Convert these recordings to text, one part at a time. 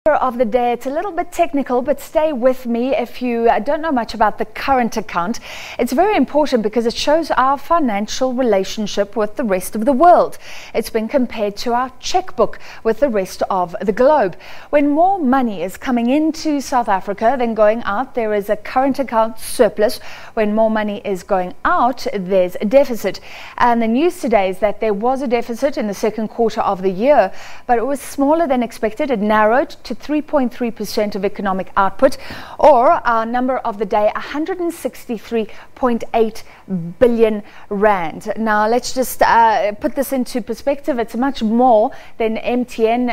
Of the day. It's a little bit technical, but stay with me if you don't know much about the current account. It's very important because it shows our financial relationship with the rest of the world. It's been compared to our checkbook with the rest of the globe. When more money is coming into South Africa than going out, there is a current account surplus. When more money is going out, there's a deficit. And the news today is that there was a deficit in the second quarter of the year, but it was smaller than expected. It narrowed to 3.3% of economic output, or our number of the day, 163.8 billion rand. Now let's just put this into perspective. It's much more than MTN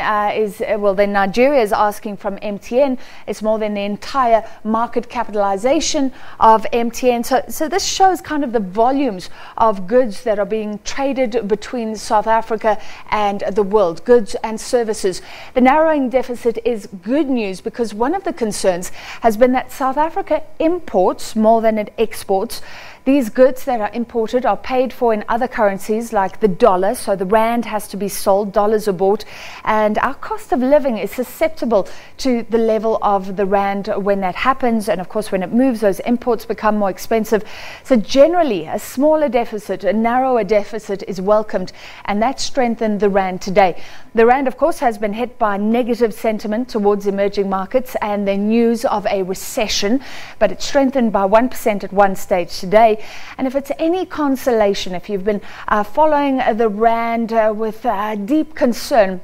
than Nigeria is asking from MTN. It's more than the entire market capitalization of MTN. So this shows kind of the volumes of goods that are being traded between South Africa and the world, goods and services. The narrowing deficit is good news because one of the concerns has been that South Africa imports more than it exports. These goods that are imported are paid for in other currencies like the dollar, so the rand has to be sold, dollars are bought, and our cost of living is susceptible to the level of the rand when that happens, and of course when it moves, those imports become more expensive. So generally a smaller deficit, a narrower deficit is welcomed, and that strengthened the rand today. The rand of course has been hit by negative sentiment towards emerging markets and the news of a recession, but it strengthened by 1% at one stage today. And if it's any consolation, if you've been following the rand with deep concern,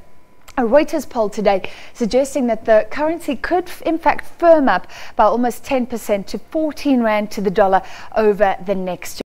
a Reuters poll today suggesting that the currency could in fact firm up by almost 10% to 14 rand to the dollar over the next year.